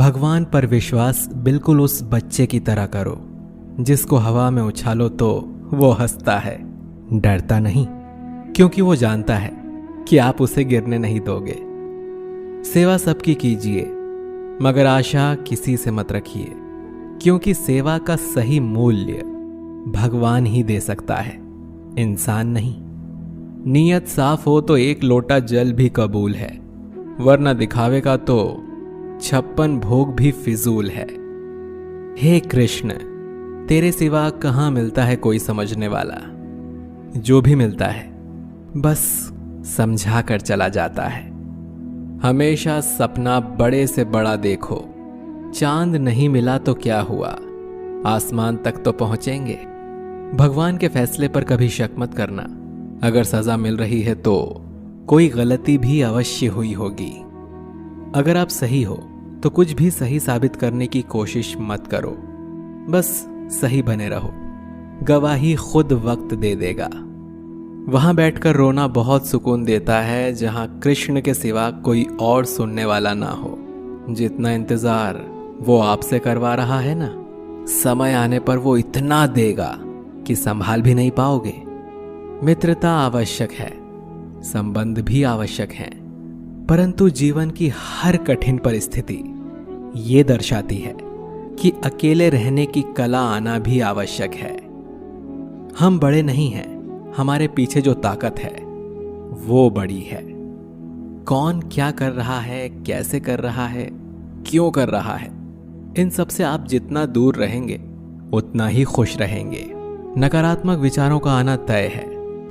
भगवान पर विश्वास बिल्कुल उस बच्चे की तरह करो जिसको हवा में उछालो तो वो हंसता है, डरता नहीं, क्योंकि वो जानता है कि आप उसे गिरने नहीं दोगे। सेवा सबकी कीजिए, मगर आशा किसी से मत रखिए, क्योंकि सेवा का सही मूल्य भगवान ही दे सकता है, इंसान नहीं। नीयत साफ हो तो एक लोटा जल भी कबूल है, वरना दिखावे का तो 56 भोग भी फिजूल है। हे कृष्ण, तेरे सिवा कहाँ मिलता है कोई समझने वाला। जो भी मिलता है बस समझा कर चला जाता है। हमेशा सपना बड़े से बड़ा देखो, चांद नहीं मिला तो क्या हुआ, आसमान तक तो पहुंचेंगे। भगवान के फैसले पर कभी शक मत करना। अगर सजा मिल रही है तो कोई गलती भी अवश्य हुई होगी। अगर आप सही हो तो कुछ भी सही साबित करने की कोशिश मत करो, बस सही बने रहो। गवाही खुद वक्त दे देगा। वहां बैठकर रोना बहुत सुकून देता है जहां कृष्ण के सिवा कोई और सुनने वाला ना हो। जितना इंतजार वो आपसे करवा रहा है ना, समय आने पर वो इतना देगा कि संभाल भी नहीं पाओगे। मित्रता आवश्यक है, संबंध भी आवश्यक है, परंतु जीवन की हर कठिन परिस्थिति ये दर्शाती है कि अकेले रहने की कला आना भी आवश्यक है। हम बड़े नहीं हैं, हमारे पीछे जो ताकत है वो बड़ी है। कौन क्या कर रहा है, कैसे कर रहा है, क्यों कर रहा है, इन सब से आप जितना दूर रहेंगे उतना ही खुश रहेंगे। नकारात्मक विचारों का आना तय है,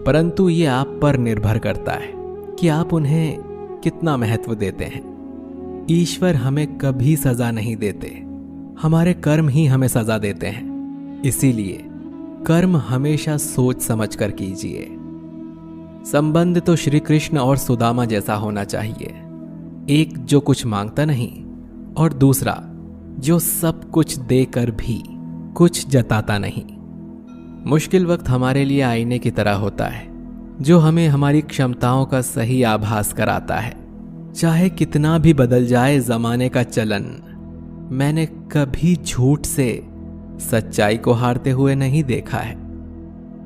परंतु ये आप पर निर्भर करता है कि आप उन्हें कितना महत्व देते हैं। ईश्वर हमें कभी सजा नहीं देते, हमारे कर्म ही हमें सजा देते हैं। इसीलिए कर्म हमेशा सोच समझ कर कीजिए। संबंध तो श्री कृष्ण और सुदामा जैसा होना चाहिए, एक जो कुछ मांगता नहीं और दूसरा जो सब कुछ देकर भी कुछ जताता नहीं। मुश्किल वक्त हमारे लिए आईने की तरह होता है, जो हमें हमारी क्षमताओं का सही आभास कराता है। चाहे कितना भी बदल जाए जमाने का चलन, मैंने कभी झूठ से सच्चाई को हारते हुए नहीं देखा है।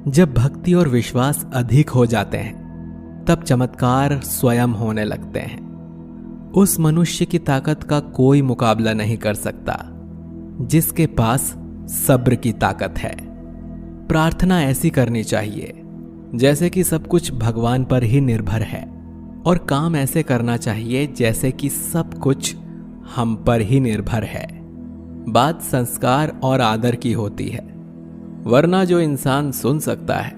जब भक्ति और विश्वास अधिक हो जाते हैं तब चमत्कार स्वयं होने लगते हैं। उस मनुष्य की ताकत का कोई मुकाबला नहीं कर सकता जिसके पास सब्र की ताकत है। प्रार्थना ऐसी करनी चाहिए जैसे कि सब कुछ भगवान पर ही निर्भर है, और काम ऐसे करना चाहिए जैसे कि सब कुछ हम पर ही निर्भर है। बात संस्कार और आदर की होती है, वरना जो इंसान सुन सकता है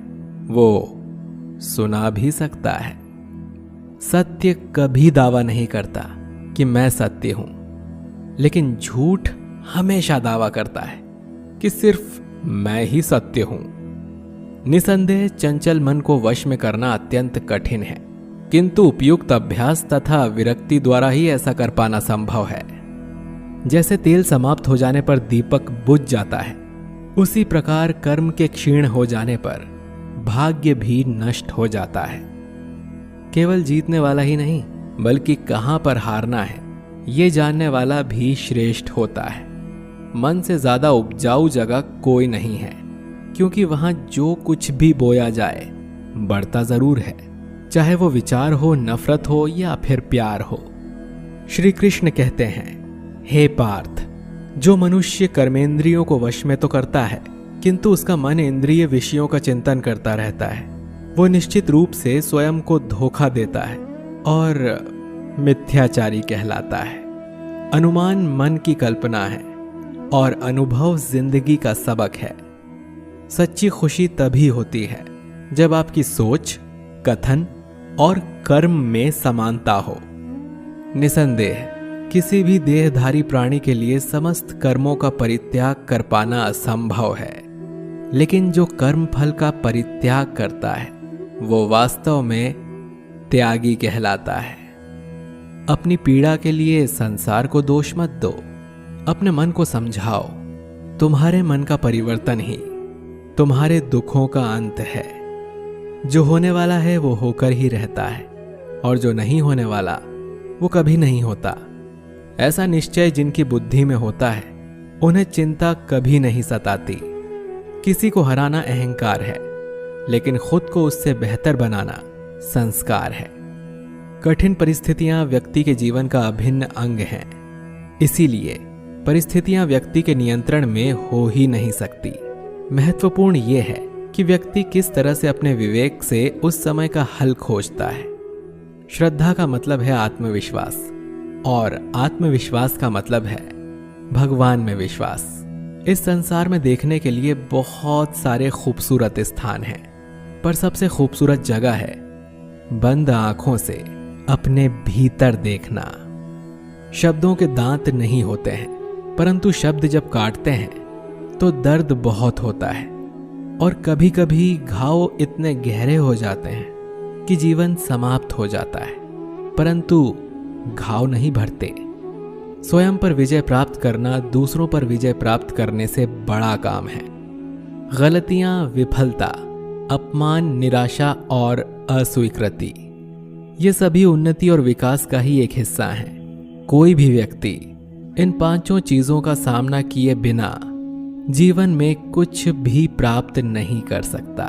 वो सुना भी सकता है। सत्य कभी दावा नहीं करता कि मैं सत्य हूं, लेकिन झूठ हमेशा दावा करता है कि सिर्फ मैं ही सत्य हूं। निसंदेह चंचल मन को वश में करना अत्यंत कठिन है, किंतु उपयुक्त अभ्यास तथा विरक्ति द्वारा ही ऐसा कर पाना संभव है। जैसे तेल समाप्त हो जाने पर दीपक बुझ जाता है, उसी प्रकार कर्म के क्षीण हो जाने पर भाग्य भी नष्ट हो जाता है। केवल जीतने वाला ही नहीं, बल्कि कहां पर हारना है ये जानने वाला भी श्रेष्ठ होता है। मन से ज्यादा उपजाऊ जगह कोई नहीं है, क्योंकि वहां जो कुछ भी बोया जाए बढ़ता जरूर है, चाहे वो विचार हो, नफरत हो या फिर प्यार हो। श्री कृष्ण कहते हैं, हे पार्थ, जो मनुष्य कर्मेंद्रियों को वश में तो करता है किंतु उसका मन इंद्रिय विषयों का चिंतन करता रहता है, वो निश्चित रूप से स्वयं को धोखा देता है और मिथ्याचारी कहलाता है। अनुमान मन की कल्पना है और अनुभव जिंदगी का सबक है। सच्ची खुशी तभी होती है जब आपकी सोच, कथन और कर्म में समानता हो। निसंदेह किसी भी देहधारी प्राणी के लिए समस्त कर्मों का परित्याग कर पाना असंभव है, लेकिन जो कर्म फल का परित्याग करता है वो वास्तव में त्यागी कहलाता है। अपनी पीड़ा के लिए संसार को दोष मत दो, अपने मन को समझाओ। तुम्हारे मन का परिवर्तन ही तुम्हारे दुखों का अंत है। जो होने वाला है वो होकर ही रहता है, और जो नहीं होने वाला वो कभी नहीं होता। ऐसा निश्चय जिनकी बुद्धि में होता है उन्हें चिंता कभी नहीं सताती। किसी को हराना अहंकार है, लेकिन खुद को उससे बेहतर बनाना संस्कार है। कठिन परिस्थितियां व्यक्ति के जीवन का अभिन्न अंग हैं, इसीलिए परिस्थितियां व्यक्ति के नियंत्रण में हो ही नहीं सकती। महत्वपूर्ण यह है कि व्यक्ति किस तरह से अपने विवेक से उस समय का हल खोजता है। श्रद्धा का मतलब है आत्मविश्वास, और आत्मविश्वास का मतलब है भगवान में विश्वास। इस संसार में देखने के लिए बहुत सारे खूबसूरत स्थान हैं, पर सबसे खूबसूरत जगह है बंद आंखों से अपने भीतर देखना। शब्दों के दांत नहीं होते हैं, परंतु शब्द जब काटते हैं तो दर्द बहुत होता है, और कभी कभी घाव इतने गहरे हो जाते हैं कि जीवन समाप्त हो जाता है, परंतु घाव नहीं भरते। स्वयं पर विजय प्राप्त करना दूसरों पर विजय प्राप्त करने से बड़ा काम है। गलतियां, विफलता, अपमान, निराशा और अस्वीकृति, ये सभी उन्नति और विकास का ही एक हिस्सा है। कोई भी व्यक्ति इन पांचों चीजों का सामना किए बिना जीवन में कुछ भी प्राप्त नहीं कर सकता।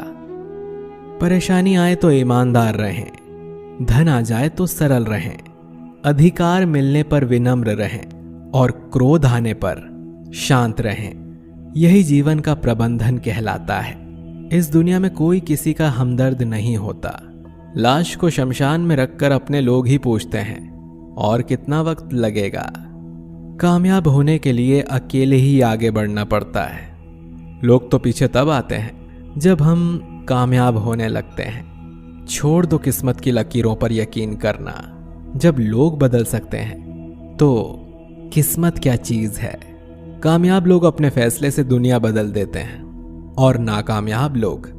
परेशानी आए तो ईमानदार रहें, धन आ जाए तो सरल रहें, अधिकार मिलने पर विनम्र रहें और क्रोध आने पर शांत रहें। यही जीवन का प्रबंधन कहलाता है। इस दुनिया में कोई किसी का हमदर्द नहीं होता। लाश को शमशान में रखकर अपने लोग ही पूछते हैं और कितना वक्त लगेगा। कामयाब होने के लिए अकेले ही आगे बढ़ना पड़ता है। लोग तो पीछे तब आते हैं जब हम कामयाब होने लगते हैं। छोड़ दो किस्मत की लकीरों पर यकीन करना। जब लोग बदल सकते हैं तो किस्मत क्या चीज है। कामयाब लोग अपने फैसले से दुनिया बदल देते हैं, और नाकामयाब लोग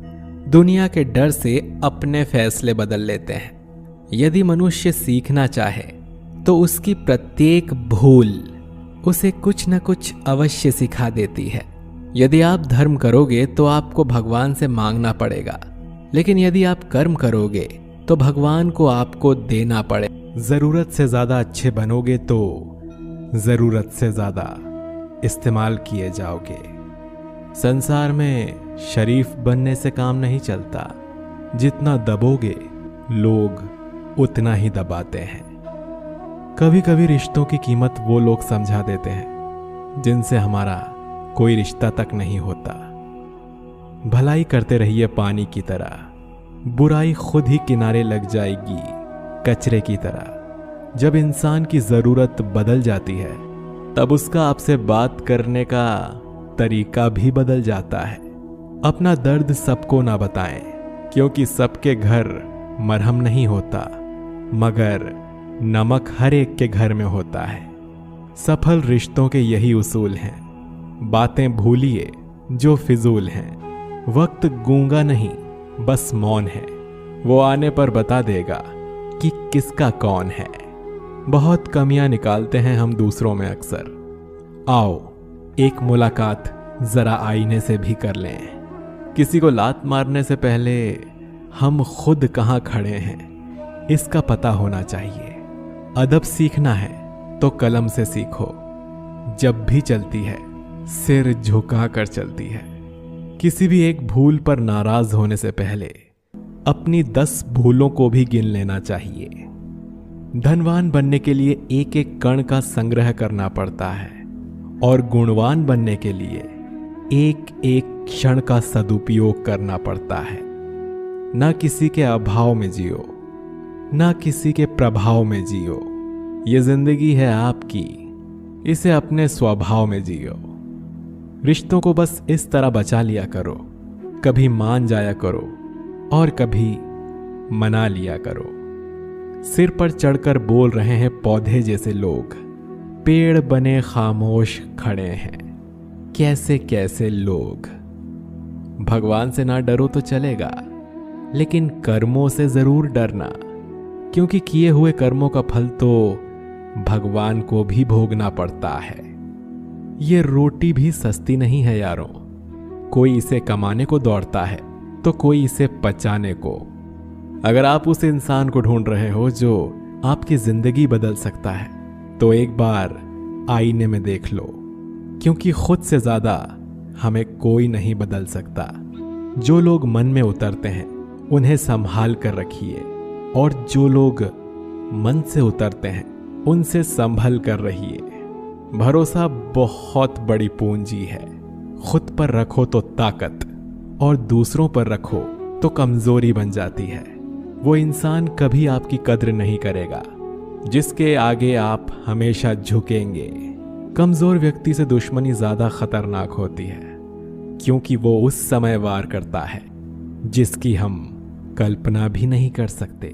दुनिया के डर से अपने फैसले बदल लेते हैं। यदि मनुष्य सीखना चाहे तो उसकी प्रत्येक भूल उसे कुछ न कुछ अवश्य सिखा देती है। यदि आप धर्म करोगे तो आपको भगवान से मांगना पड़ेगा, लेकिन यदि आप कर्म करोगे तो भगवान को आपको देना पड़ेगा। जरूरत से ज्यादा अच्छे बनोगे तो जरूरत से ज्यादा इस्तेमाल किए जाओगे। संसार में शरीफ बनने से काम नहीं चलता। जितना दबोगे लोग उतना ही दबाते हैं। कभी कभी रिश्तों की कीमत वो लोग समझा देते हैं जिनसे हमारा कोई रिश्ता तक नहीं होता। भलाई करते रहिए पानी की तरह, बुराई खुद ही किनारे लग जाएगी कचरे की तरह। जब इंसान की जरूरत बदल जाती है तब उसका आपसे बात करने का तरीका भी बदल जाता है। अपना दर्द सबको ना बताएं, क्योंकि सबके घर मरहम नहीं होता, मगर नमक हर एक के घर में होता है। सफल रिश्तों के यही उसूल हैं। बातें भूलिए जो फिजूल हैं। वक्त गूंगा नहीं, बस मौन है। वो आने पर बता देगा कि किसका कौन है। बहुत कमियां निकालते हैं हम दूसरों में अक्सर। आओ एक मुलाकात जरा आईने से भी कर लें। किसी को लात मारने से पहले हम खुद कहां खड़े हैं इसका पता होना चाहिए। अदब सीखना है तो कलम से सीखो। जब भी चलती है सिर झुका कर चलती है। किसी भी एक भूल पर नाराज होने से पहले अपनी 10 भूलों को भी गिन लेना चाहिए। धनवान बनने के लिए एक एक कण का संग्रह करना पड़ता है, और गुणवान बनने के लिए एक एक क्षण का सदुपयोग करना पड़ता है। ना किसी के अभाव में जियो, ना किसी के प्रभाव में जियो। ये जिंदगी है आपकी, इसे अपने स्वभाव में जियो। रिश्तों को बस इस तरह बचा लिया करो, कभी मान जाया करो और कभी मना लिया करो। सिर पर चढ़कर बोल रहे हैं पौधे जैसे लोग, पेड़ बने खामोश खड़े हैं कैसे कैसे लोग। भगवान से ना डरो तो चलेगा, लेकिन कर्मों से जरूर डरना, क्योंकि किए हुए कर्मों का फल तो भगवान को भी भोगना पड़ता है। ये रोटी भी सस्ती नहीं है यारों। कोई इसे कमाने को दौड़ता है तो कोई इसे पचाने को। अगर आप उस इंसान को ढूंढ रहे हो जो आपकी जिंदगी बदल सकता है, तो एक बार आईने में देख लो, क्योंकि खुद से ज्यादा हमें कोई नहीं बदल सकता। जो लोग मन में उतरते हैं उन्हें संभाल कर रखिए, और जो लोग मन से उतरते हैं उनसे संभल कर रहिए। भरोसा बहुत बड़ी पूंजी है। खुद पर रखो तो ताकत, और दूसरों पर रखो तो कमजोरी बन जाती है। वो इंसान कभी आपकी कद्र नहीं करेगा जिसके आगे आप हमेशा झुकेंगे। कमजोर व्यक्ति से दुश्मनी ज्यादा खतरनाक होती है, क्योंकि वो उस समय वार करता है जिसकी हम कल्पना भी नहीं कर सकते।